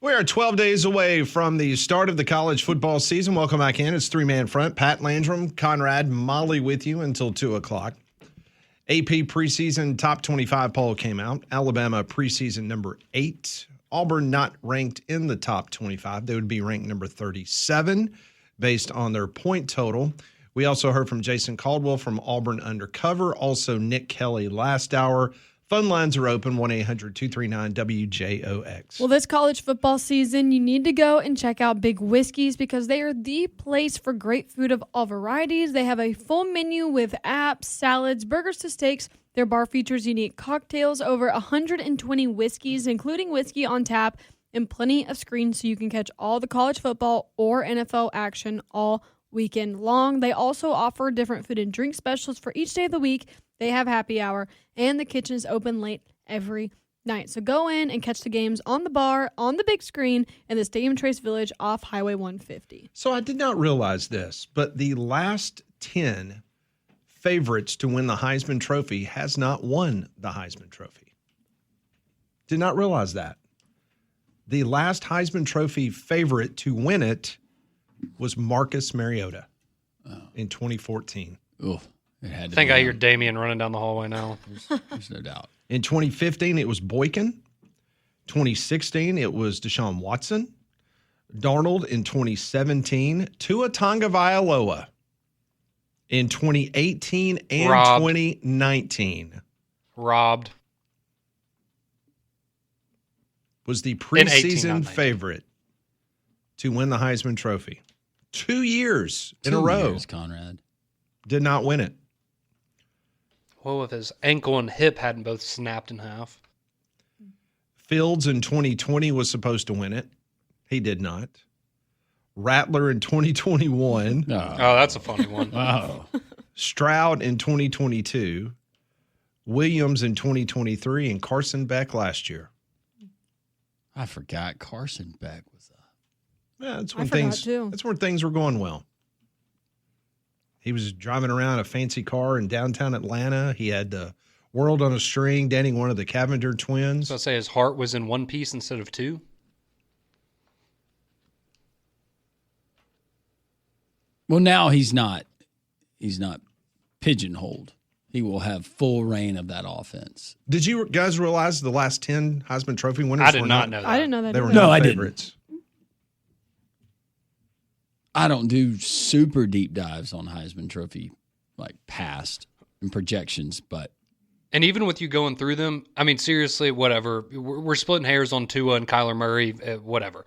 We are 12 days away from the start of the college football season. Welcome back in. It's three-man front. Pat Landrum, Conrad, Molly with you until 2 o'clock. AP preseason top 25 poll came out. Alabama preseason number 8. Auburn not ranked in the top 25. They would be ranked number 37 based on their point total. We also heard from Jason Caldwell from Auburn Undercover. Also Nick Kelly last hour. Phone lines are open, 1-800-239-WJOX. Well, this college football season, you need to go and check out Big Whiskey's because they are the place for great food of all varieties. They have a full menu with apps, salads, burgers to steaks. Their bar features unique cocktails, over 120 whiskeys, including whiskey on tap, and plenty of screens so you can catch all the college football or NFL action all weekend long. They also offer different food and drink specials for each day of the week. They have happy hour, and the kitchen is open late every night. So go in and catch the games on the bar, on the big screen, in the Stadium Trace Village off Highway 150. So I did not realize this, but the last 10 favorites to win the Heisman Trophy has not won the Heisman Trophy. Did not realize that. The last Heisman Trophy favorite to win it was Marcus Mariota in 2014. Oof. It had to I think be I him. hear Damien running down the hallway now. There's no doubt. In 2015, it was Boykin. 2016, it was Deshaun Watson. Darnold in 2017. Tua Tagovailoa in 2018 and Robbed. 2019. Robbed. Was the 18, preseason not 19. favorite to win the Heisman Trophy. 2 years in a 2 row. years, Conrad. Did not win it. Well, if his ankle and hip hadn't both snapped in half. Fields in 2020 was supposed to win it. He did not. Rattler in 2021. Oh, Oh, that's a funny one. wow. Stroud in 2022. Williams in 2023. And Carson Beck last year. I forgot Carson Beck was up. Yeah, that's I when forgot things. too. That's where things were going well. He was driving around a fancy car in downtown Atlanta. He had the world on a string, dating one of the Cavender twins. So I say his heart was in one piece instead of two. Well, now he's not pigeonholed. He will have full reign of that offense. Did you guys realize the last 10 Heisman Trophy winners I did were not know that. I didn't know that. They were either. No, not I didn't. favorites. I don't do super deep dives on Heisman Trophy, like past and projections, but And even with you going through them, I mean, seriously, whatever. We're splitting hairs on Tua and Kyler Murray, whatever.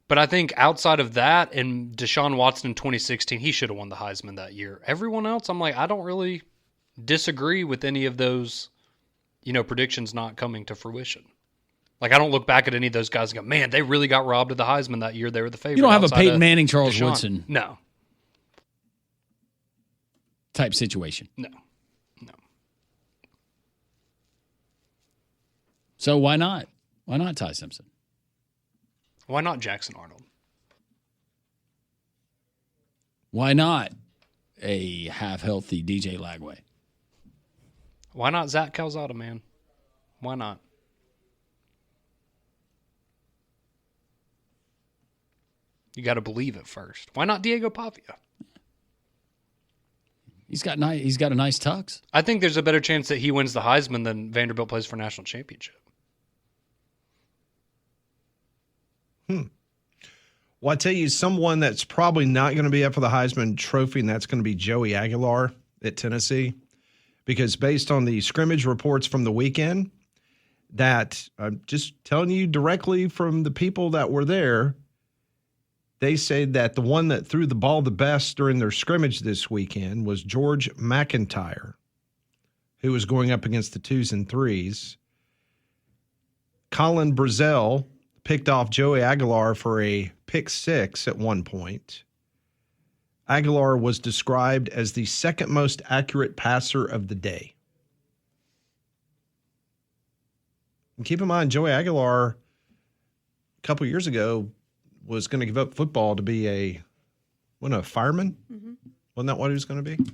But I think outside of that and Deshaun Watson in 2016, he should have won the Heisman that year. Everyone else, I'm like, I don't really disagree with any of those, predictions not coming to fruition. Like, I don't look back at any of those guys and go, man, they really got robbed of the Heisman that year. They were the favorite. you don't have a outside Peyton of Manning, Charles Deshaun. Woodson No. type situation. No. So why not? Why not Ty Simpson? Why not Jackson Arnold? Why not a half-healthy DJ Lagway? Why not Zach Calzada, man? Why not? You got to believe it first. Why not Diego Pavia? He's got a nice tux. I think there's a better chance that he wins the Heisman than Vanderbilt plays for a national championship. Well, I tell you, someone that's probably not going to be up for the Heisman Trophy, and that's going to be Joey Aguilar at Tennessee. Because based on the scrimmage reports from the weekend, that I'm just telling you directly from the people that were there, they said that the one that threw the ball the best during their scrimmage this weekend was George McIntyre, who was going up against the 2s and 3s. Colin Brazel picked off Joey Aguilar for a pick 6 at one point. Aguilar was described as the second most accurate passer of the day. And keep in mind, Joey Aguilar, a couple years ago, was going to give up football to be a fireman? Mm-hmm. Wasn't that what he was going to be?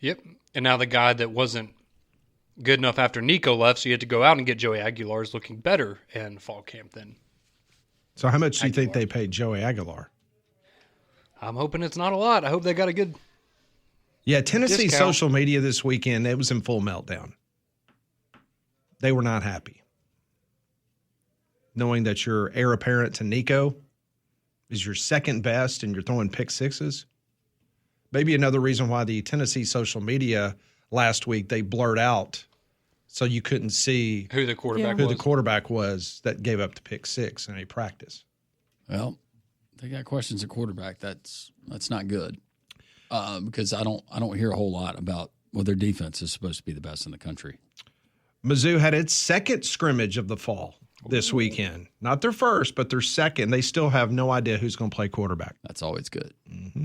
Yep. And now the guy that wasn't good enough after Nico left, so you had to go out and get Joey Aguilar's looking better in fall camp than. So how much do you think Aguilar. they paid Joey Aguilar? I'm hoping it's not a lot. I hope they got a good. Yeah, Tennessee Discount. social media this weekend, it was in full meltdown. They were not happy. Knowing that your heir apparent to Nico is your second best and you're throwing pick sixes. Maybe another reason why the Tennessee social media last week, they blurred out so you couldn't see Who the quarterback who was. the quarterback was that gave up the pick six in a practice. Well, they got questions at quarterback. That's not good because I don't hear a whole lot about their defense is supposed to be the best in the country. Mizzou had its second scrimmage of the fall this weekend. Not their first, but their second. They still have no idea who's going to play quarterback. That's always good. Mm-hmm.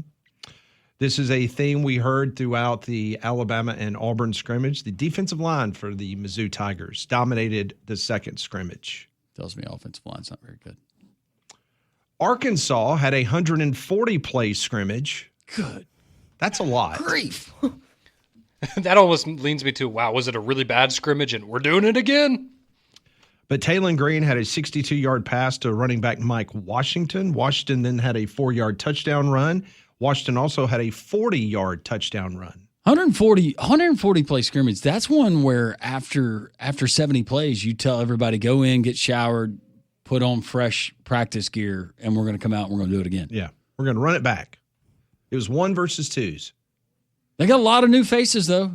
This is a theme we heard throughout the Alabama and Auburn scrimmage. The defensive line for the Mizzou Tigers dominated the second scrimmage. Tells me offensive line's not very good. Arkansas had a 140-play scrimmage. Good. That's a lot. Grief. That almost leads me to, wow, was it a really bad scrimmage and we're doing it again? But Taylon Green had a 62-yard pass to running back Mike Washington. Washington then had a 4-yard touchdown run. Washington also had a 40-yard touchdown run. 140 play scrimmage. That's one where after 70 plays, you tell everybody go in, get showered, put on fresh practice gear, and we're going to come out and we're going to do it again. Yeah, we're going to run it back. It was 1 versus 2s. They got a lot of new faces, though.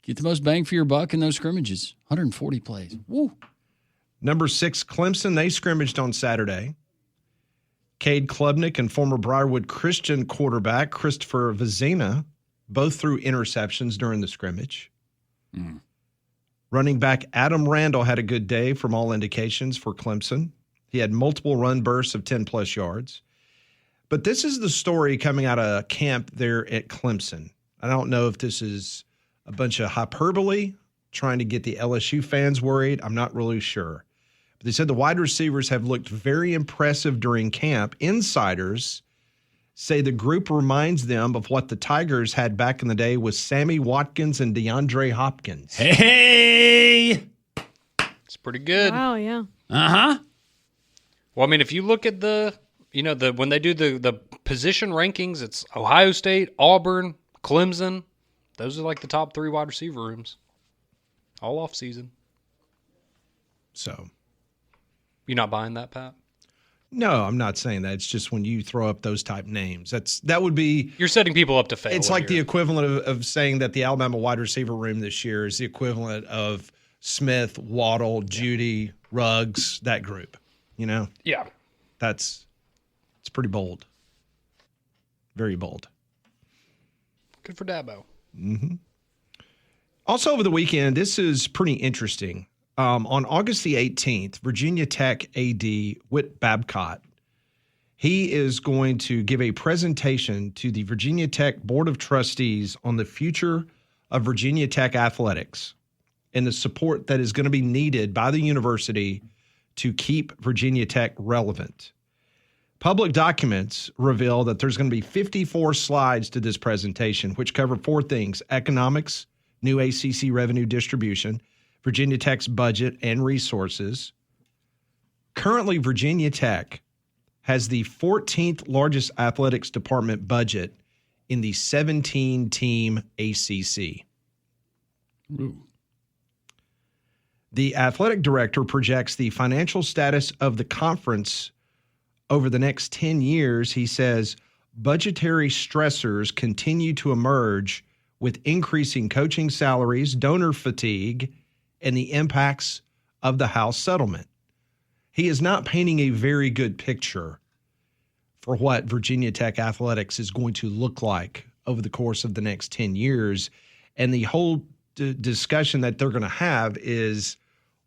Get the most bang for your buck in those scrimmages. 140 plays. Woo. Number 6, Clemson, they scrimmaged on Saturday. Cade Klubnik and former Briarwood Christian quarterback Christopher Vizina both threw interceptions during the scrimmage. Running back Adam Randall had a good day from all indications for Clemson. He had multiple run bursts of 10-plus yards. But this is the story coming out of camp there at Clemson. I don't know if this is a bunch of hyperbole, trying to get the LSU fans worried. I'm not really sure. But they said the wide receivers have looked very impressive during camp. Insiders say the group reminds them of what the Tigers had back in the day with Sammy Watkins and DeAndre Hopkins. Hey! It's pretty good. Wow, yeah. Uh-huh. Well, I mean, if you look at when they do the position rankings, it's Ohio State, Auburn, Clemson. Those are like the top 3 wide receiver rooms. All off season. So, You not buying that, Pat? no, I'm not saying that. It's just when you throw up those type names, that would be. You're setting people up to fail. It's like the equivalent of saying that the Alabama wide receiver room this year is the equivalent of Smith, Waddle, Judy, Ruggs, that group. You know, Yeah. it's pretty bold, very bold. Good for Dabo. Also over the weekend, this is pretty interesting. On August the 18th, Virginia Tech AD Whit Babcock, he is going to give a presentation to the Virginia Tech Board of Trustees on the future of Virginia Tech athletics and the support that is going to be needed by the university to keep Virginia Tech relevant. Public documents reveal that there's going to be 54 slides to this presentation, which cover 4 things: economics, new ACC revenue distribution, Virginia Tech's budget and resources. Currently, Virginia Tech has the 14th largest athletics department budget in the 17-team ACC. Ooh. The athletic director projects the financial status of the conference over the next 10 years. He says budgetary stressors continue to emerge with increasing coaching salaries, donor fatigue, and the impacts of the House settlement. He is not painting a very good picture for what Virginia Tech athletics is going to look like over the course of the next 10 years. And the whole discussion that they're going to have is,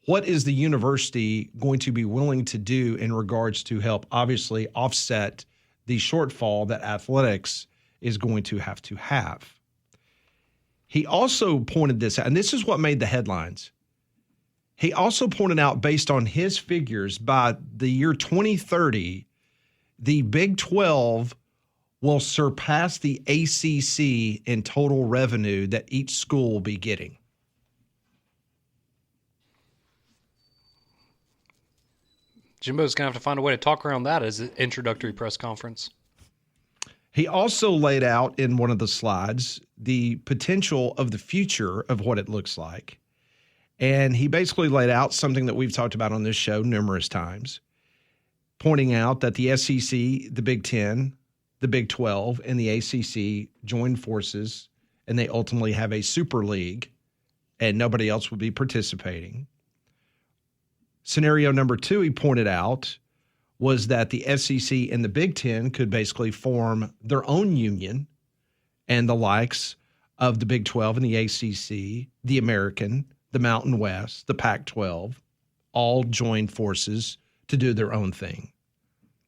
what is the university going to be willing to do in regards to help obviously offset the shortfall that athletics is going to have? He also pointed this out, and this is what made the headlines. He also pointed out, based on his figures, by the year 2030, the Big 12 will surpass the ACC in total revenue that each school will be getting. Jimbo's going to have to find a way to talk around that as an introductory press conference. He also laid out in one of the slides the potential of the future of what it looks like. And he basically laid out something that we've talked about on this show numerous times, pointing out that the SEC, the Big Ten, the Big 12, and the ACC join forces, and they ultimately have a super league, and nobody else will be participating. Scenario number 2, he pointed out, was that the SEC and the Big Ten could basically form their own union, and the likes of the Big 12 and the ACC, the American, the Mountain West, the Pac-12, all join forces to do their own thing.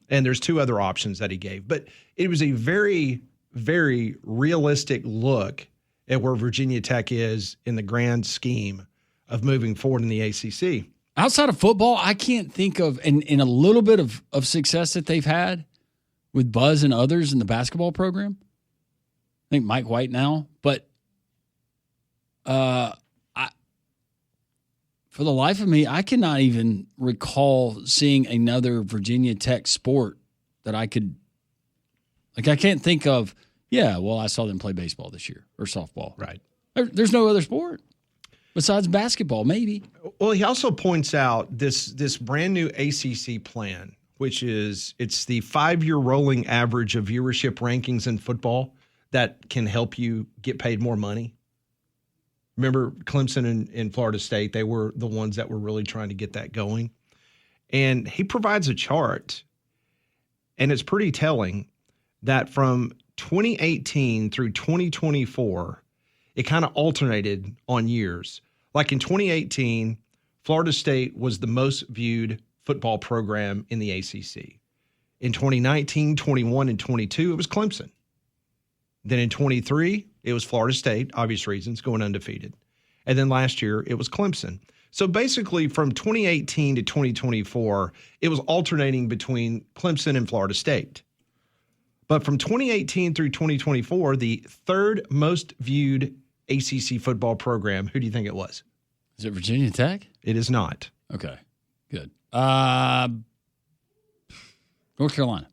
And there's 2 other options that he gave. But it was a very, very realistic look at where Virginia Tech is in the grand scheme of moving forward in the ACC. Outside of football, I can't think of, in a little bit of success that they've had with Buzz and others in the basketball program. I think Mike White now. But for the life of me, I cannot even recall seeing another Virginia Tech sport that I could, I can't think of, I saw them play baseball this year or softball. Right. There's no other sport besides basketball, maybe. Well, he also points out this brand new ACC plan, which is it's the 5-year rolling average of viewership rankings in football that can help you get paid more money. Remember Clemson and Florida State, they were the ones that were really trying to get that going. And he provides a chart, and it's pretty telling that from 2018 through 2024, it kind of alternated on years. Like in 2018, Florida State was the most viewed football program in the ACC. In 2019, 21, and 22, it was Clemson. Then in 23, it was Florida State, obvious reasons, going undefeated. And then last year, it was Clemson. So basically from 2018 to 2024, it was alternating between Clemson and Florida State. But from 2018 through 2024, the 3rd most viewed ACC football program, who do you think it was? Is it Virginia Tech? It is not. Okay, good. North Carolina.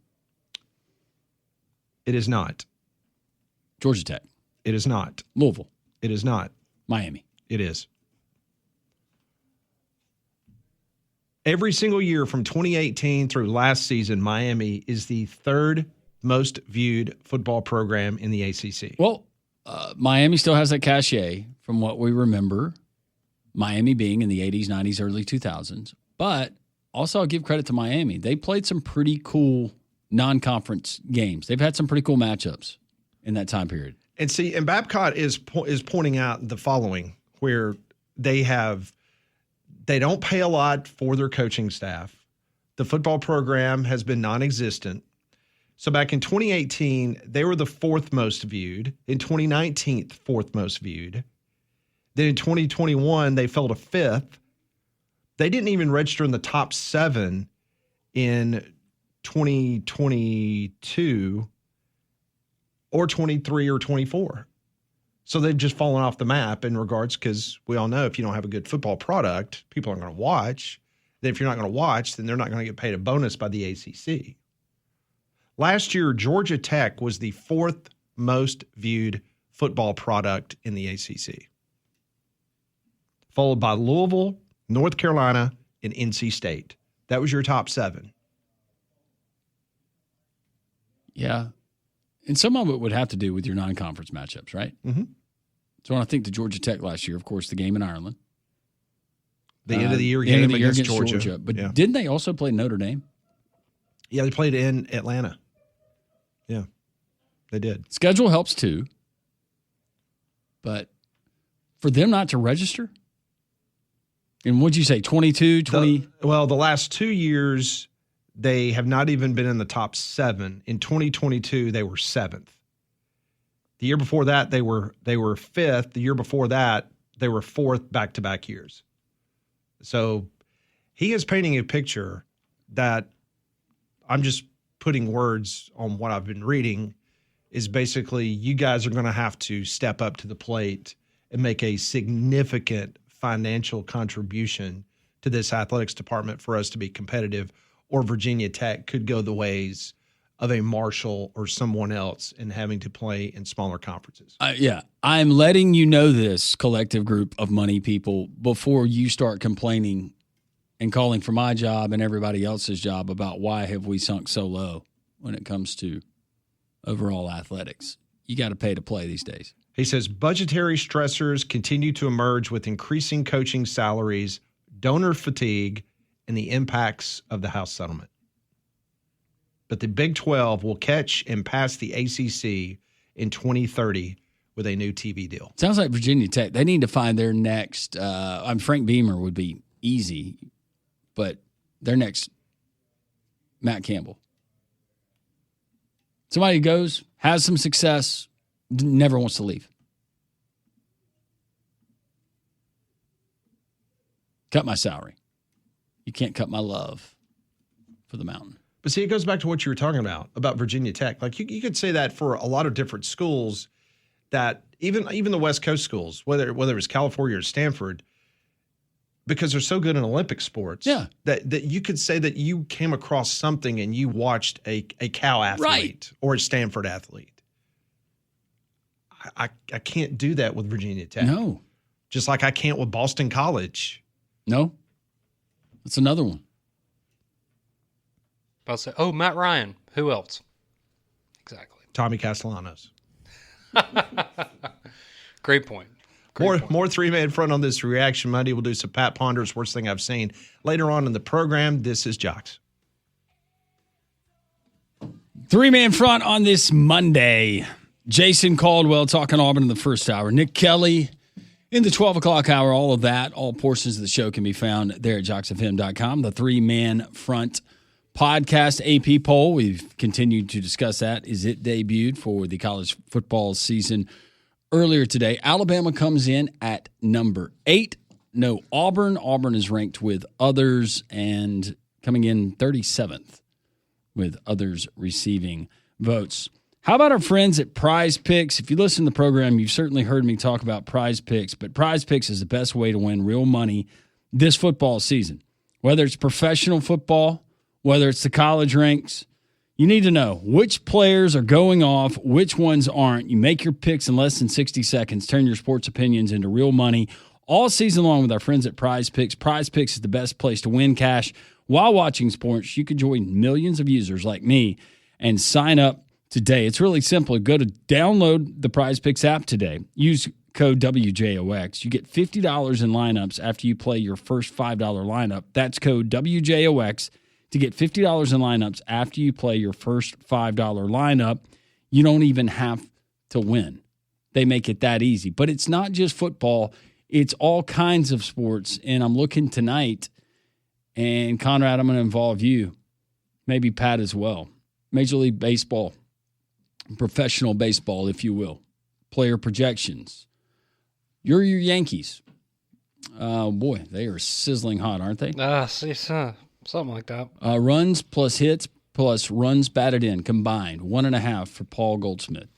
It is not. Georgia Tech. It is not. Louisville. It is not. Miami. It is. Every single year from 2018 through last season, Miami is the 3rd most viewed football program in the ACC. Well, Miami still has that cachet from what we remember, Miami being in the 80s, 90s, early 2000s. But also I'll give credit to Miami. They played some pretty cool non-conference games. They've had some pretty cool matchups in that time period. And see, and Babcock is pointing out the following, where they don't pay a lot for their coaching staff. The football program has been non-existent. So back in 2018, they were the 4th most viewed. In 2019, 4th most viewed. Then in 2021, they fell to 5th. They didn't even register in the top 7 in 2022 or 23 or 24. So they've just fallen off the map in regards, because we all know if you don't have a good football product, people aren't going to watch. Then if you're not going to watch, then they're not going to get paid a bonus by the ACC. Last year, Georgia Tech was the 4th most viewed football product in the ACC, followed by Louisville, North Carolina, and NC State. That was your top 7. Yeah. And some of it would have to do with your non-conference matchups, right? Mm-hmm. So when I think to Georgia Tech last year, of course, the game in Ireland. The end of the year game against Georgia. But yeah. Didn't they also play Notre Dame? Yeah, they played in Atlanta. Yeah, they did. Schedule helps too. But for them not to register? And what'd you say, 22, 20? The last 2 years, they have not even been in the top 7. In 2022, they were 7th. The year before that, they were 5th. The year before that, they were 4th back-to-back years. So he is painting a picture that I'm just putting words on what I've been reading, is basically you guys are going to have to step up to the plate and make a significant financial contribution to this athletics department for us to be competitive, or Virginia Tech could go the ways of a Marshall or someone else in having to play in smaller conferences. Yeah, I'm letting you know this collective group of money people before you start complaining and calling for my job and everybody else's job about why have we sunk so low when it comes to overall athletics. You got to pay to play these days. He says budgetary stressors continue to emerge with increasing coaching salaries, donor fatigue, and the impacts of the House settlement. But the Big 12 will catch and pass the ACC in 2030 with a new TV deal. Sounds like Virginia Tech. They need to find their next Frank Beamer would be easy, but their next Matt Campbell. Somebody who goes, has some success, never wants to leave. Cut my salary. You can't cut my love for the mountain. But see, it goes back to what you were talking about Virginia Tech. Like you could say that for a lot of different schools, that even the West Coast schools, whether it's California or Stanford, because they're so good in Olympic sports, that you could say that you came across something and you watched a Cal athlete or a Stanford athlete. I can't do that with Virginia Tech. No. Just like I can't with Boston College. No. That's another one. I'll say, Matt Ryan. Who else? Exactly. Tommy Castellanos. Great point. More three-man front on this Reaction Monday. We'll do some Pat Ponder's Worst Thing I've Seen later on in the program. This is Jocks. Three-man front on this Monday. Jason Caldwell talking Auburn in the first hour. Nick Kelly in the 12 o'clock hour. All of that, all portions of the show can be found there at jocksfm.com. The three-man front podcast AP poll. We've continued to discuss that. Is it debuted for the college football season earlier today? Alabama comes in at number 8. No Auburn. Auburn is ranked with others and coming in 37th with others receiving votes. How about our friends at Prize Picks? If you listen to the program, you've certainly heard me talk about Prize Picks, but Prize Picks is the best way to win real money this football season. Whether it's professional football, whether it's the college ranks, you need to know which players are going off, which ones aren't. You make your picks in less than 60 seconds, turn your sports opinions into real money all season long with our friends at Prize Picks. Prize Picks is the best place to win cash while watching sports. You can join millions of users like me and sign up today. It's really simple. Go to download the Prize Picks app today. Use code WJOX. You get $50 in lineups after you play your first $5 lineup. That's code WJOX. To get $50 in lineups after you play your first $5 lineup. You don't even have to win. They make it that easy. But it's not just football. It's all kinds of sports. And I'm looking tonight, and Conrad, I'm going to involve you, maybe Pat as well. Major League Baseball, professional baseball, if you will. Player projections. You're your Yankees. Boy, they are sizzling hot, aren't they? Something like that. Runs plus hits plus runs batted in combined 1.5 for Paul Goldschmidt.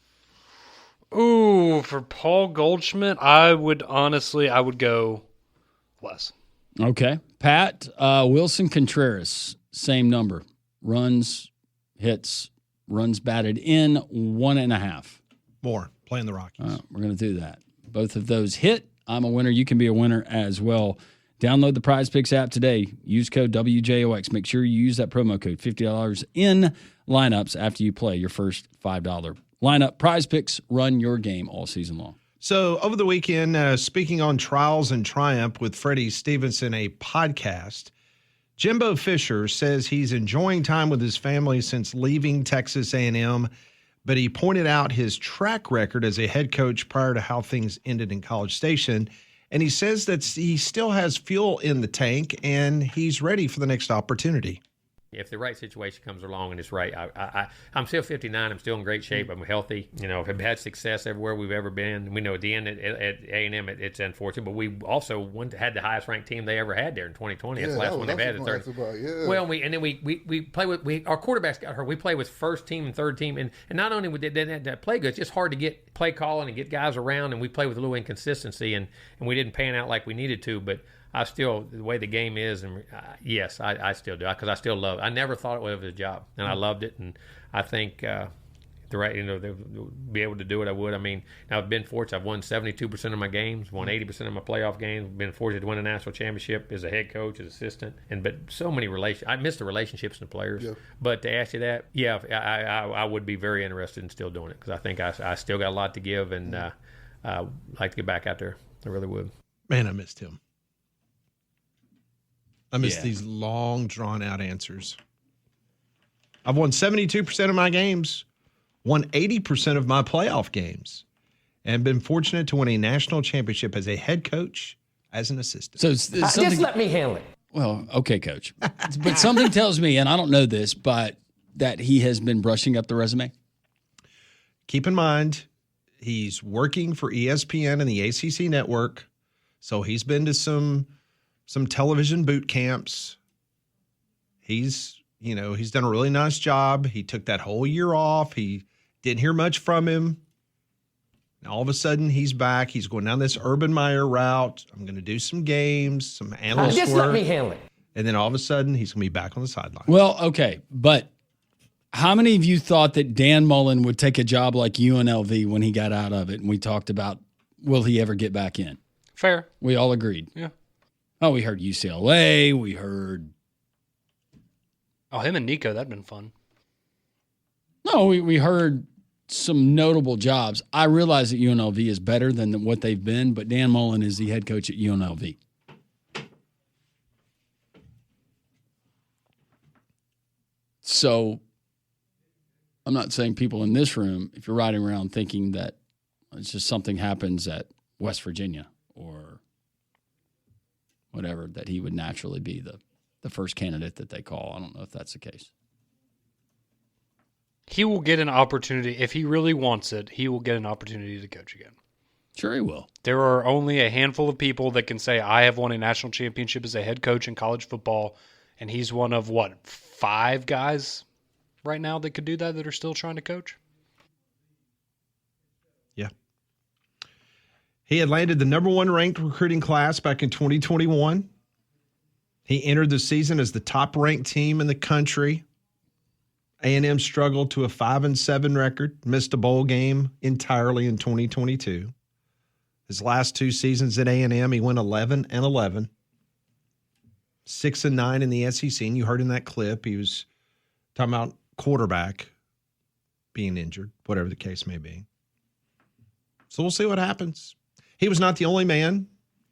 Ooh, for Paul Goldschmidt, I would go less. Okay. Pat, Wilson Contreras, same number. Runs, hits, runs batted in 1.5. More. Playing the Rockies. We're going to do that. Both of those hit. I'm a winner. You can be a winner as well. Download the Prize Picks app today. Use code WJOX. Make sure you use that promo code, $50 in lineups after you play your first $5 lineup. Prize Picks, run your game all season long. So over the weekend, speaking on Trials and Triumph with Freddie Stevenson, a podcast, Jimbo Fisher says he's enjoying time with his family since leaving Texas A&M, but he pointed out his track record as a head coach prior to how things ended in College Station. And he says that he still has fuel in the tank and he's ready for the next opportunity. If the right situation comes along and it's right, I'm still 59. I'm still in great shape. I'm healthy. Have had success everywhere we've ever been. We know at the end at A&M, it's unfortunate, but we also had the highest ranked team they ever had there in 2020. That's the last one they've had. Well, we play with our quarterbacks got hurt. We play with first team and third team, and not only did they play good, it's just hard to get play calling and get guys around, and we play with a little inconsistency, and we didn't pan out like we needed to, but. I still, the way the game is, and yes, I still do, because I still love it. I never thought it was a job, and I loved it, and I think be able to do it, I would. I mean, now I've been fortunate. I've won 72% of my games, won 80% of my playoff games, been fortunate to win a national championship as a head coach, as assistant, but so many I miss the relationships and the players. Yeah. But to ask you that, yeah, I would be very interested in still doing it, because I think I still got a lot to give, and I'd like to get back out there. I really would. Man, I missed him. I missed these long, drawn-out answers. I've won 72% of my games, won 80% of my playoff games, and been fortunate to win a national championship as a head coach, as an assistant. So it's just let me handle it. Well, okay, Coach. But something tells me, and I don't know this, but that he has been brushing up the resume. Keep in mind, he's working for ESPN and the ACC network, so he's been to some television boot camps. He's done a really nice job. He took that whole year off. He didn't hear much from him. Now, all of a sudden, he's back. He's going down this Urban Meyer route. I'm going to do some games, some analyst just work. let me handle it. And then all of a sudden, he's going to be back on the sideline. Well, okay, but how many of you thought that Dan Mullen would take a job like UNLV when he got out of it? And we talked about, will he ever get back in? Fair. We all agreed. Yeah. Oh, we heard UCLA. We heard. Oh, him and Nico, that'd been fun. No, we heard some notable jobs. I realize that UNLV is better than what they've been, but Dan Mullen is the head coach at UNLV. So I'm not saying people in this room, if you're riding around thinking that it's just something happens at West Virginia or whatever, that he would naturally be the first candidate that they call. I don't know if that's the case. He will get an opportunity. If he really wants it, he will get an opportunity to coach again. Sure he will. There are only a handful of people that can say, I have won a national championship as a head coach in college football, and he's one of, 5 guys right now that could do that are still trying to coach? Yeah. He had landed the number 1 ranked recruiting class back in 2021. He entered the season as the top-ranked team in the country. A&M struggled to a 5-7 record, missed a bowl game entirely in 2022. His last 2 seasons at A&M, he went 11-11, 6-9 in the SEC. And you heard in that clip, he was talking about quarterback being injured, whatever the case may be. So we'll see what happens. He was not the only man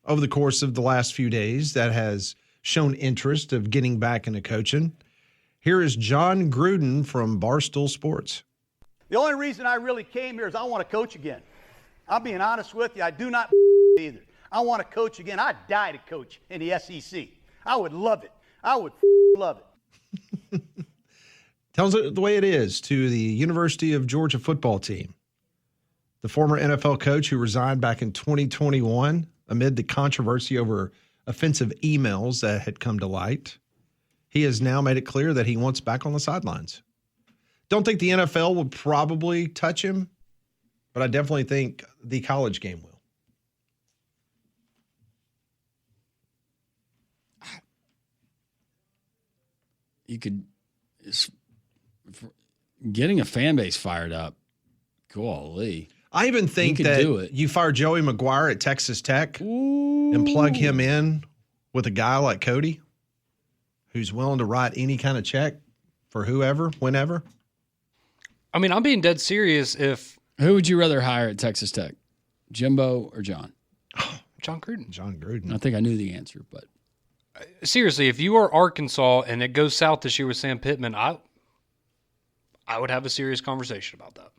over the course of the last few days that has shown interest of getting back into coaching. Here is John Gruden from Barstool Sports. The only reason I really came here is I want to coach again. I'm being honest with you. I do not either. I want to coach again. I'd die to coach in the SEC. I would love it. I would love it. Tells it the way it is to the University of Georgia football team. The former NFL coach who resigned back in 2021 amid the controversy over offensive emails that had come to light. He has now made it clear that he wants back on the sidelines. Don't think the NFL would probably touch him, but I definitely think the college game will. You could getting a fan base fired up. Golly. I even think that you fire Joey McGuire at Texas Tech and plug him in with a guy like Cody, who's willing to write any kind of check for whoever, whenever. I mean, I'm being dead serious. Who would you rather hire at Texas Tech, Jimbo or John? John Gruden. John Gruden. I think I knew the answer, but seriously, if you are Arkansas and it goes south this year with Sam Pittman, I would have a serious conversation about that.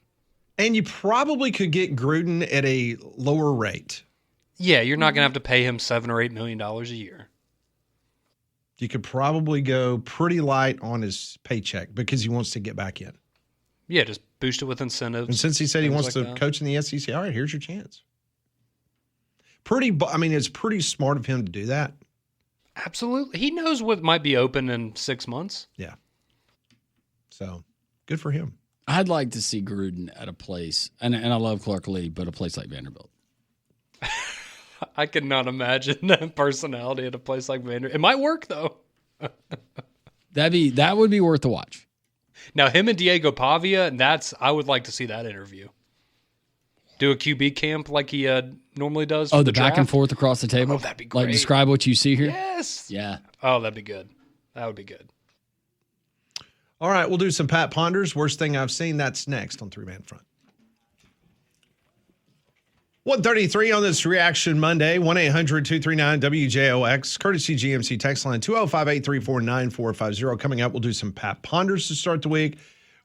And you probably could get Gruden at a lower rate. Yeah, you're not going to have to pay him $7 or $8 million a year. You could probably go pretty light on his paycheck because he wants to get back in. Yeah, just boost it with incentives. And since he said he wants to coach in the SEC, all right, here's your chance. It's pretty smart of him to do that. Absolutely. He knows what might be open in 6 months. Yeah. So, good for him. I'd like to see Gruden at a place, and I love Clark Lee, but a place like Vanderbilt. I could not imagine that personality at a place like Vanderbilt. It might work though. That would be worth the watch. Now him and Diego Pavia, I would like to see that interview. Do a QB camp like he normally does. Oh, the back and forth across the table. Oh, that'd be great. Like describe what you see here. Yes. Yeah. Oh, that'd be good. That would be good. All right, we'll do some Pat Ponders. Worst thing I've seen. That's next on Three Man Front. 1:33 on this Reaction Monday. 1-800-239-WJOX. Courtesy GMC text line 205-834-9450. Coming up, we'll do some Pat Ponders to start the week.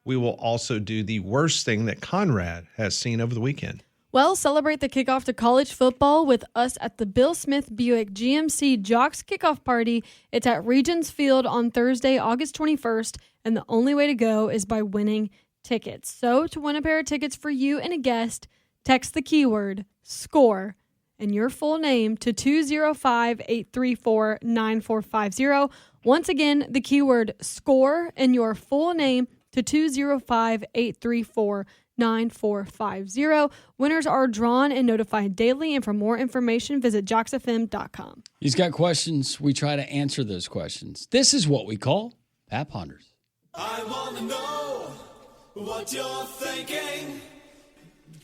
We will also do the worst thing that Conrad has seen over the weekend. Well, celebrate the kickoff to college football with us at the Bill Smith Buick GMC Jocks Kickoff Party. It's at Regions Field on Thursday, August 21st, and the only way to go is by winning tickets. So to win a pair of tickets for you and a guest, text the keyword SCORE and your full name to 205-834-9450. Once again, the keyword SCORE and your full name to 205-834-9450. Winners are drawn and notified daily, and for more information, visit jocksfm.com. He's got questions. We try to answer those questions. This is what we call Pat Ponders. I want to know what you're thinking.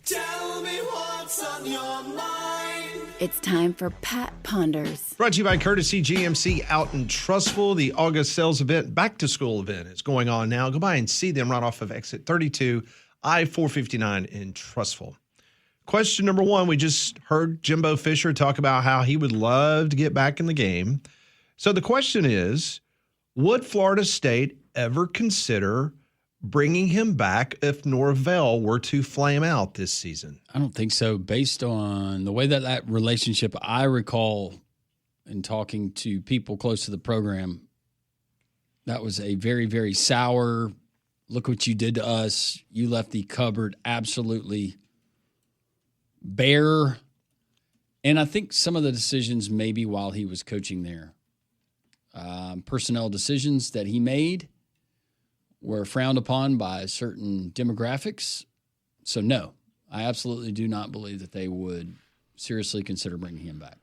Tell me what's on your mind. It's time for Pat Ponders. Brought to you by Courtesy GMC out in Trussville. The August sales event, back to school event, is going on now. Go by and see them right off of exit 32, I-459 in Trussville. Question number one, we just heard Jimbo Fisher talk about how he would love to get back in the game. So the question is, would Florida State ever consider bringing him back if Norvell were to flame out this season? I don't think so. Based on the way that relationship, I recall in talking to people close to the program, that was a very, very sour, look what you did to us. You left the cupboard absolutely bare. And I think some of the decisions, maybe while he was coaching there, personnel decisions that he made were frowned upon by certain demographics. So, no, I absolutely do not believe that they would seriously consider bringing him back.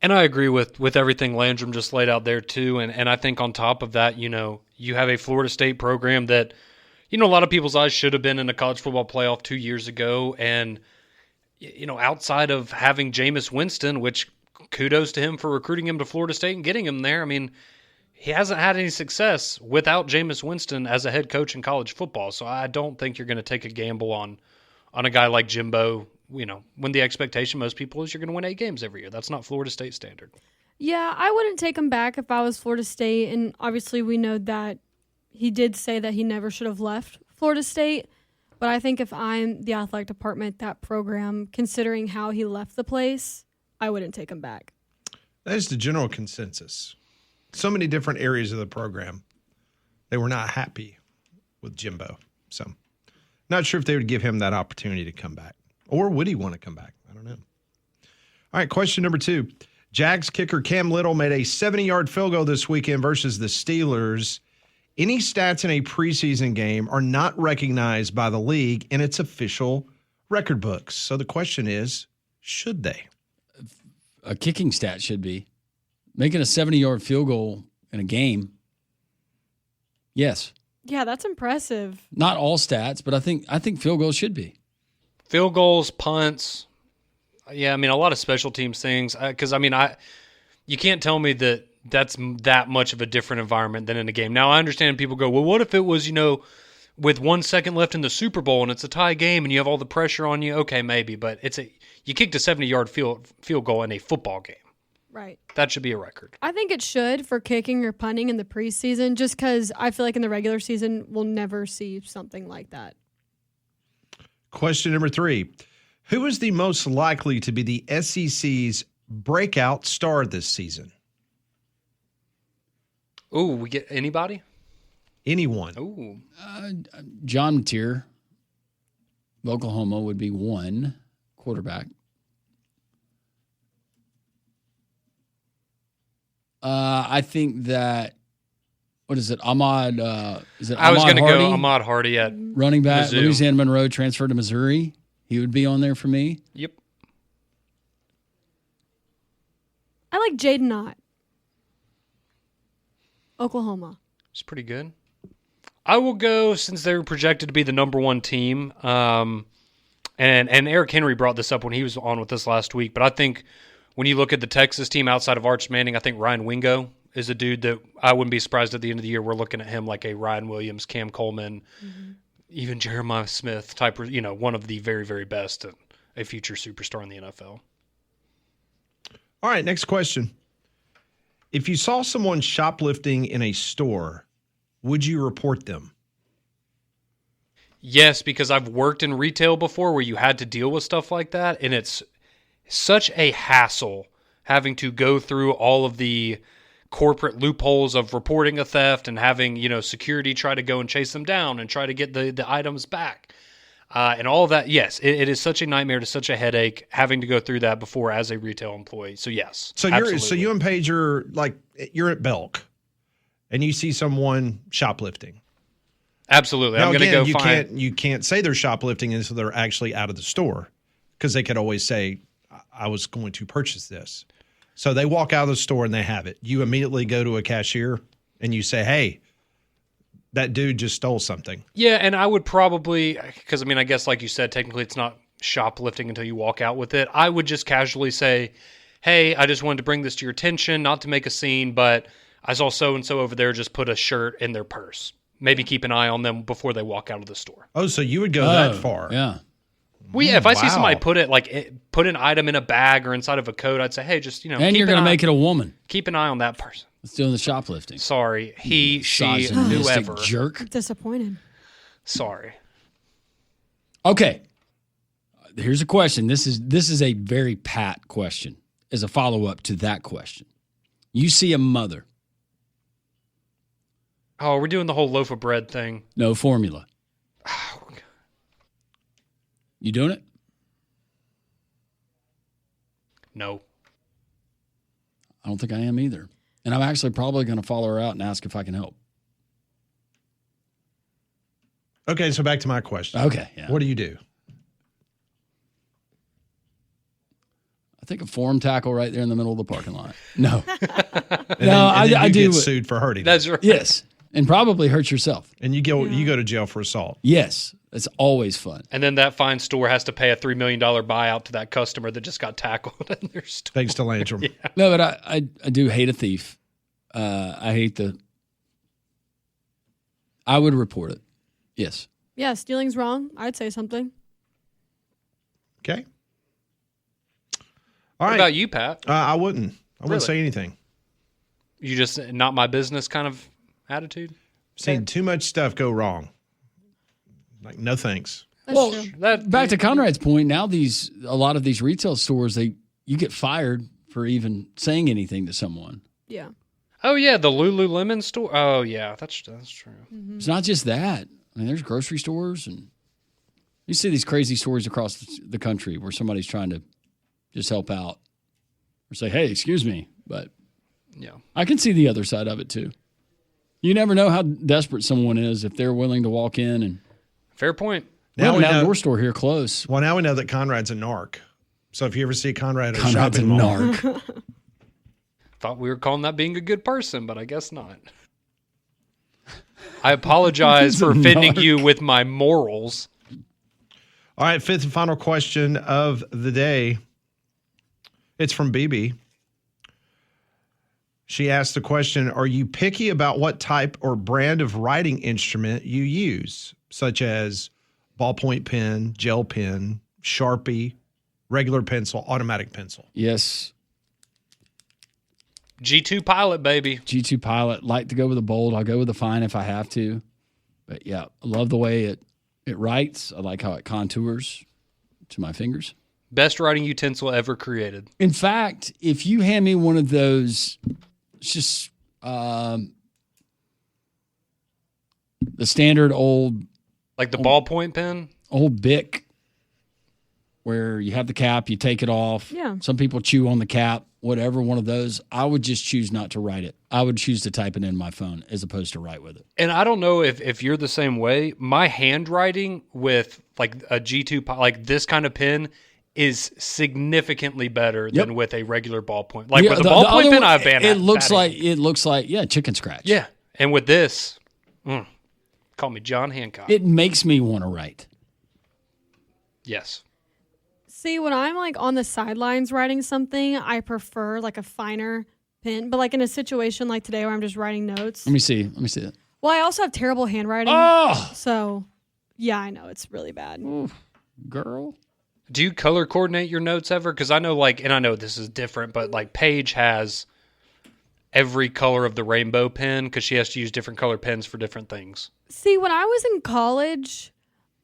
And I agree with everything Landrum just laid out there, too. And I think on top of that, you have a Florida State program that, a lot of people's eyes should have been in a college football playoff 2 years ago. And, outside of having Jameis Winston, which kudos to him for recruiting him to Florida State and getting him there. I mean, he hasn't had any success without Jameis Winston as a head coach in college football. So I don't think you're going to take a gamble on a guy like Jimbo, when the expectation most people is you're going to win 8 games every year. That's not Florida State standard. Yeah, I wouldn't take him back if I was Florida State. And obviously we know that he did say that he never should have left Florida State. But I think if I'm the athletic department, that program, considering how he left the place, I wouldn't take him back. That is the general consensus. So many different areas of the program, they were not happy with Jimbo. So not sure if they would give him that opportunity to come back. Or would he want to come back? I don't know. All right, question number 2. Jags kicker Cam Little made a 70-yard field goal this weekend versus the Steelers. Any stats in a preseason game are not recognized by the league in its official record books. So the question is, should they? A kicking stat should be. Making a 70-yard field goal in a game, yes. Yeah, that's impressive. Not all stats, but I think field goals should be. Field goals, punts. Yeah, a lot of special teams things. Because, you can't tell me that that's that much of a different environment than in a game. Now, I understand people go, well, what if it was, with 1 second left in the Super Bowl and it's a tie game and you have all the pressure on you? Okay, maybe. But you kicked a 70-yard field goal in a football game. Right. That should be a record. I think it should for kicking or punting in the preseason, just because I feel like in the regular season we'll never see something like that. Question number 3. Who is the most likely to be the SEC's breakout star this season? Ooh, we get anybody? Anyone. Ooh. John Mateer, Oklahoma, would be one quarterback. I think that, what is it, Ahmad? Is it? I was going to Hardy? go Ahmad Hardy at running back. Mizzou. Louisiana Monroe transferred to Missouri. He would be on there for me. Yep. I like Jaden Ott. Oklahoma. It's pretty good. I will go, since they're projected to be the number one team, and Eric Henry brought this up when he was on with us last week, but I think when you look at the Texas team outside of Arch Manning, I think Ryan Wingo is a dude that I wouldn't be surprised at the end of the year we're looking at him like a Ryan Williams, Cam Coleman, even Jeremiah Smith type, one of the very, very best, a future superstar in the NFL. All right, next question. If you saw someone shoplifting in a store, would you report them? Yes, because I've worked in retail before where you had to deal with stuff like that, and it's such a hassle having to go through all of the corporate loopholes of reporting a theft and having, security try to go and chase them down and try to get the items back. And all of that, yes, it is such a nightmare, it is such a headache having to go through that before as a retail employee. So yes, so you and Paige are you're at Belk, and you see someone shoplifting. Absolutely, now, I'm going to go find. You can't say they're shoplifting until they're actually out of the store, because they could always say, "I was going to purchase this." So they walk out of the store and they have it. You immediately go to a cashier and you say, "Hey, that dude just stole something." Yeah, and I would probably, because I guess like you said, technically it's not shoplifting until you walk out with it. I would just casually say, "Hey, I just wanted to bring this to your attention, not to make a scene, but I saw so-and-so over there just put a shirt in their purse. Maybe keep an eye on them before they walk out of the store." Oh, so you would go that far? Yeah. Well, yeah, if I see somebody put an item in a bag or inside of a coat, I'd say, "Hey, just, And you're going to make it a woman. Keep an eye on that person." It's doing the shoplifting. Sorry, he, she, Misogynistic whoever. jerk. Disappointed. Sorry. Okay. Here's a question. This is a very pat question as a follow-up to that question. You see a mother. Oh, we're doing the whole loaf of bread thing. No formula. You doing it? No. I don't think I am either. And I'm actually probably going to follow her out and ask if I can help. Okay, so back to my question. Okay, yeah. What do you do? I think a form tackle right there in the middle of the parking lot. No. I do. Get sued for hurting. That's right. Yes. And probably hurt yourself. And you go to jail for assault. Yes. It's always fun. And then that fine store has to pay a $3 million buyout to that customer that just got tackled in their store. Thanks to Landrum. Yeah. No, but I do hate a thief. I hate I would report it. Yes. Yeah, stealing's wrong. I'd say something. Okay. All right. What about you, Pat? I wouldn't. I wouldn't Really? say anything. You just not my business kind of attitude? Seen too much stuff go wrong. Like, no thanks. That's true. Back to Conrad's point, now a lot of these retail stores, you get fired for even saying anything to someone. Yeah. Oh, yeah, the Lululemon store. Oh, yeah, that's true. Mm-hmm. It's not just that. I mean, there's grocery stores, and you see these crazy stories across the country where somebody's trying to just help out or say, "Hey, excuse me." But Yeah. I can see the other side of it too. You never know how desperate someone is if they're willing to walk in and. Fair point. We have Now an we know- outdoor store here close. Well, now we know that Conrad's a narc. So if you ever see Conrad at a Conrad's a shopping mall, narc. Thought we were calling that being a good person, but I guess not. I apologize for offending you with my morals. All right, fifth and final question of the day. It's from BB. She asked the question, are you picky about what type or brand of writing instrument you use, such as ballpoint pen, gel pen, Sharpie, regular pencil, automatic pencil? Yes. G2 Pilot, baby. G2 Pilot. Like to go with a bold. I'll go with a fine if I have to. But yeah, I love the way it writes. I like how it contours to my fingers. Best writing utensil ever created. In fact, if you hand me one of those, it's just the standard old Like the ballpoint pen? old Bic, where you have the cap, you take it off. Yeah. Some people chew on the cap, whatever, one of those. I would just choose not to write it. I would choose to type it in my phone as opposed to write with it. And I don't know if you're the same way. My handwriting with like a G2, like this kind of pen, is significantly better than with a regular ballpoint. Like Yeah, with a the ballpoint other pen, one, I've been it looks like chicken scratch. Yeah. And with this, call me John Hancock. It makes me want to write. Yes. See, when I'm like on the sidelines writing something, I prefer like a finer pen. But like in a situation like today where I'm just writing notes. Let me see that. Well, I also have terrible handwriting. Oh, So, yeah, I know it's really bad. girl. Do you color coordinate your notes ever? Because I know, like, and I know this is different, but like Paige has every color of the rainbow pen because she has to use different color pens for different things. See, when I was in college,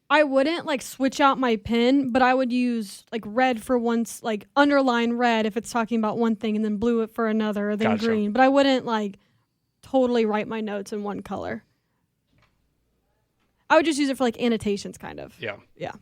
I wouldn't like switch out my pen, but I would use like red for once, like underline red if it's talking about one thing, and then blue it for another, then Gotcha. green. But I wouldn't like totally write my notes in one color. I would just use it for like annotations, kind of. Yeah. Yeah.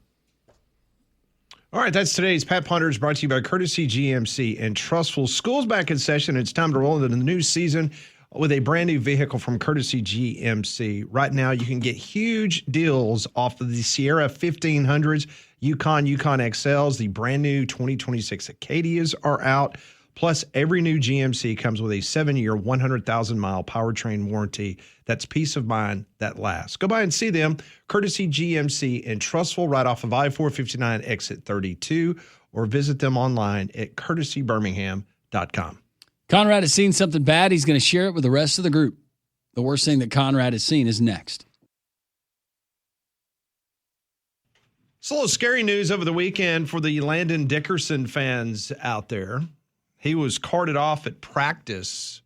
All right, that's today's Pat Ponders, brought to you by Courtesy GMC and Trustful. School's back in session. It's time to roll into the new season with a brand new vehicle from Courtesy GMC. Right now, you can get huge deals off of the Sierra 1500s, Yukon XLs. The brand new 2026 Acadias are out. Plus, every new GMC comes with a 7-year, 100,000-mile powertrain warranty. That's peace of mind that lasts. Go by and see them. Courtesy GMC in Trustful, right off of I-459 exit 32, or visit them online at courtesybirmingham.com. Conrad has seen something bad. He's going to share it with the rest of the group. The worst thing that Conrad has seen is next. It's a little scary news over the weekend for the Landon Dickerson fans out there. He was carted off at practice,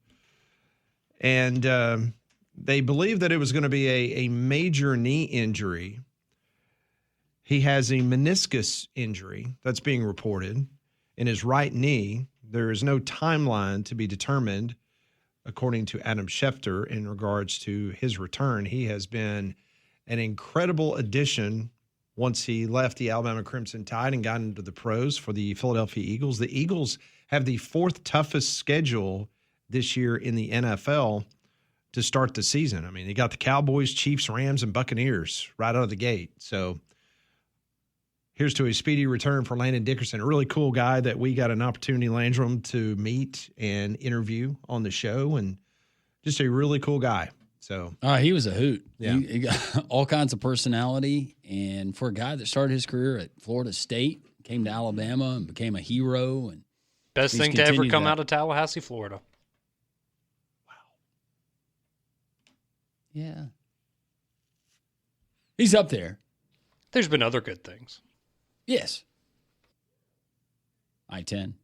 and they believe that it was going to be a major knee injury. He has a meniscus injury that's being reported in his right knee. There is no timeline to be determined, according to Adam Schefter, in regards to his return. He has been an incredible addition once he left the Alabama Crimson Tide and got into the pros for the Philadelphia Eagles. The Eagles have the fourth toughest schedule this year in the NFL to start the season. I mean, they got the Cowboys, Chiefs, Rams, and Buccaneers right out of the gate. So here's to a speedy return for Landon Dickerson, a really cool guy that we got an opportunity, Landrum, to meet and interview on the show, and just a really cool guy. So He was a hoot. Yeah. He got all kinds of personality. And for a guy that started his career at Florida State, came to Alabama and became a hero. And Best he's thing to ever continued come that. out of Tallahassee, Florida. Yeah. He's up there. There's been other good things. Yes. I-10.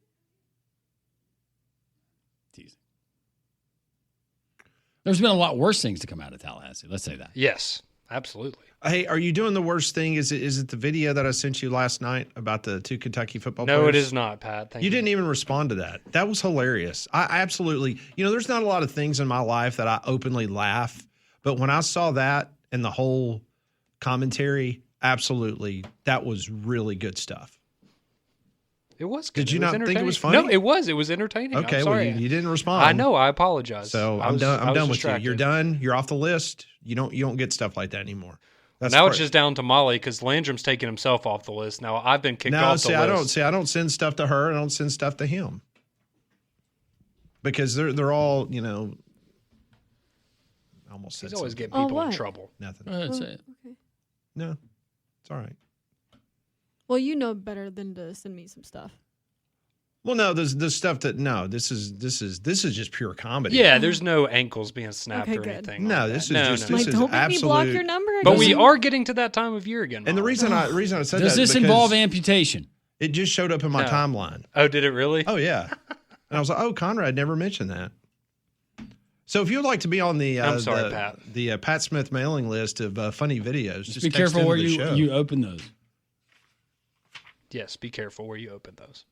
Teasing. There's been a lot worse things to come out of Tallahassee. Let's say that. Yes, absolutely. hey, are you doing the worst thing? Is it the video that I sent you last night about the two Kentucky football players? No, it is not, Pat. Thank you. You didn't even respond to that. That was hilarious. I absolutely, there's not a lot of things in my life that I openly laugh, but when I saw that and the whole commentary, absolutely, that was really good stuff. It was good. Did you It was not think it was entertaining. funny? No, it was. It was entertaining. Okay, I'm well, sorry. you didn't respond. I know. I apologize. So I I'm was- done. I I'm was done with distracted. you. You're done. You're off the list. You don't get stuff like that anymore. That's Now it's just down to Molly because Landrum's taking himself off the list. Now I've been kicked off the list. I don't send stuff to her. I don't send stuff to him because they're all I almost said He's always something. getting people in what? trouble. Nothing. That's it. Okay. No, it's all right. Well, you know better than to send me some stuff. Well, no, there's stuff that this is just pure comedy. Yeah, there's no ankles being snapped Okay, or good. anything. No, like this that. is just No. this Like, is don't make absolute. me block your number again. But we are getting to that time of year again. And the Molly. reason I said Does that this is involve because amputation? it just showed up in my No. timeline. Oh, did it really? Oh yeah, and I was like, oh, Conrad never mentioned that. So if you would like to be on the I'm sorry, Pat. the Pat Smith mailing list of funny videos, just Be text careful into where the show. you open those. Yes, be careful where you open those.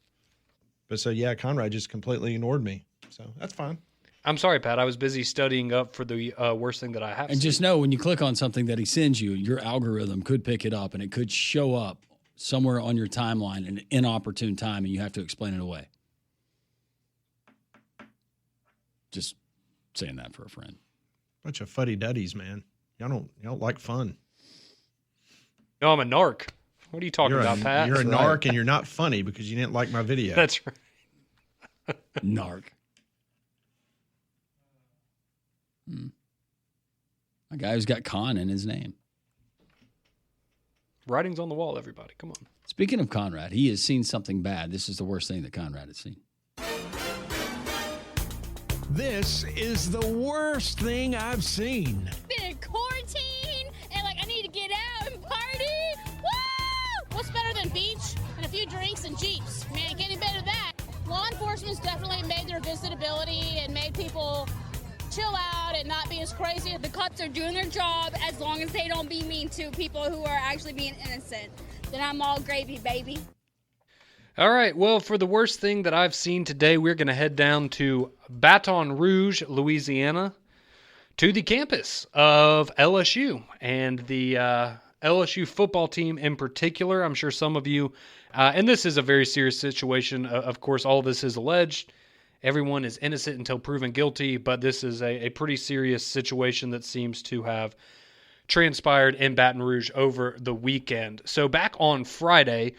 But so yeah, Conrad just completely ignored me. So that's fine. I'm sorry, Pat. I was busy studying up for the worst thing that I have. And just know when you click on something that he sends you, your algorithm could pick it up and it could show up somewhere on your timeline at an inopportune time and you have to explain it away. Just saying that for a friend. Bunch of fuddy duddies, man. Y'all don't like fun. No, I'm a narc. What are you talking about, Pat? You're a That's narc right. and you're not funny because you didn't like my video. That's right. Narc. A guy who's got con in his name. Writing's on the wall, everybody. Come on. Speaking of Conrad, he has seen something bad. This is the worst thing that Conrad has seen. This is the worst thing I've seen. Been in quarantine and like I need to get out and party. Woo! What's better than beach and a few drinks and Jeeps? Man, it getting better than that. Law enforcement's definitely made their visitability and made people chill out and not be as crazy. The cops are doing their job as long as they don't be mean to people who are actually being innocent. Then I'm all gravy, baby. All right. Well, for the worst thing that I've seen today, we're going to head down to Baton Rouge, Louisiana, to the campus of LSU and the LSU football team in particular. I'm sure some of you, and this is a very serious situation. Of course, all of this is alleged. Everyone is innocent until proven guilty, but this is a pretty serious situation that seems to have transpired in Baton Rouge over the weekend. So back on Friday,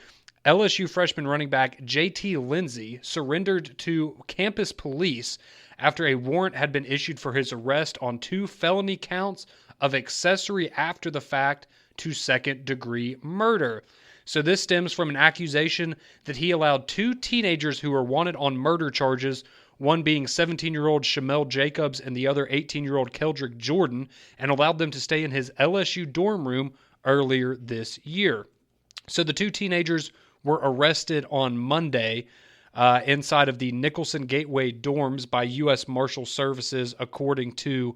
LSU freshman running back JT Lindsey surrendered to campus police after a warrant had been issued for his arrest on 2 felony counts of accessory after the fact to second-degree murder. So this stems from an accusation that he allowed 2 teenagers who were wanted on murder charges, one being 17-year-old Shamel Jacobs and the other 18-year-old Keldrick Jordan, and allowed them to stay in his LSU dorm room earlier this year. So the 2 teenagers were arrested on Monday inside of the Nicholson Gateway dorms by U.S. Marshal Services, according to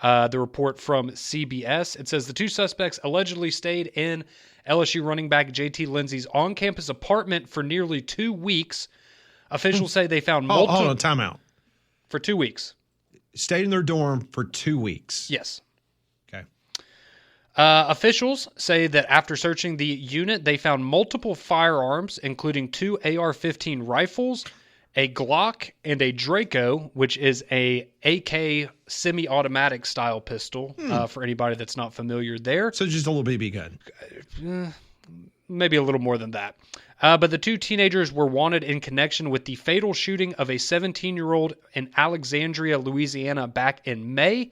the report from CBS. It says the 2 suspects allegedly stayed in LSU running back JT Lindsey's on-campus apartment for nearly 2 weeks. Officials say they found multiple... Hold on, time out. For 2 weeks. Stayed in their dorm for 2 weeks. Yes. Okay. Officials say that after searching the unit, they found multiple firearms, including 2 AR-15 rifles, a Glock, and a Draco, which is a AK semi-automatic style pistol, for anybody that's not familiar there. So just a little BB gun. Maybe a little more than that. But the 2 teenagers were wanted in connection with the fatal shooting of a 17-year-old in Alexandria, Louisiana back in May.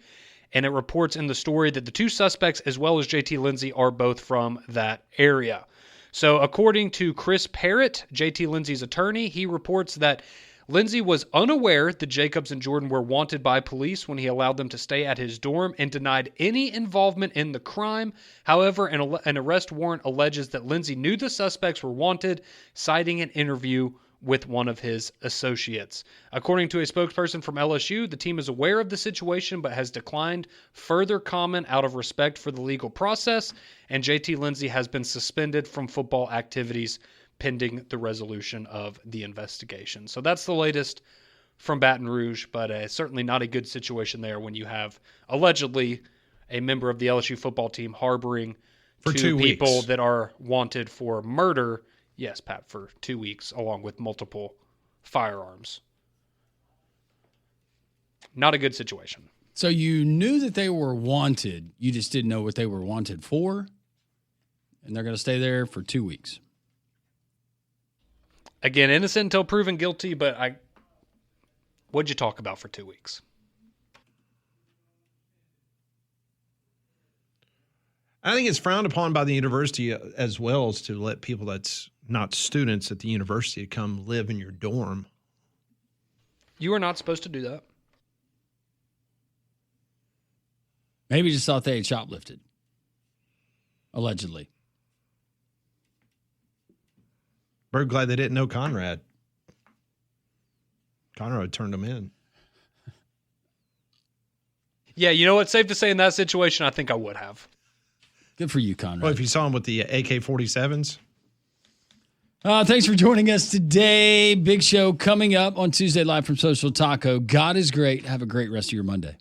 And it reports in the story that the 2 suspects, as well as JT Lindsey, are both from that area. So according to Chris Parrott, JT Lindsey's attorney, he reports that Lindsey was unaware that Jacobs and Jordan were wanted by police when he allowed them to stay at his dorm and denied any involvement in the crime. However, an arrest warrant alleges that Lindsey knew the suspects were wanted, citing an interview with one of his associates. According to a spokesperson from LSU, the team is aware of the situation but has declined further comment out of respect for the legal process, and JT Lindsey has been suspended from football activities pending the resolution of the investigation. So that's the latest from Baton Rouge, but certainly not a good situation there when you have allegedly a member of the LSU football team harboring For 2 people weeks. that are wanted for murder. Yes, Pat, for 2 weeks, along with multiple firearms. Not a good situation. So you knew that they were wanted. You just didn't know what they were wanted for. And they're going to stay there for 2 weeks. Again, innocent until proven guilty, but what'd you talk about for 2 weeks? I think it's frowned upon by the university as well as to let people that's not students at the university come live in your dorm. You are not supposed to do that. Maybe just thought they had shoplifted. Allegedly. Very glad they didn't know Conrad. Conrad turned them in. Yeah, you know what? Safe to say in that situation, I think I would have. Good for you, Conrad. Well, if you saw him with the AK-47s. Thanks for joining us today. Big show coming up on Tuesday Live from Social Taco. God is great. Have a great rest of your Monday.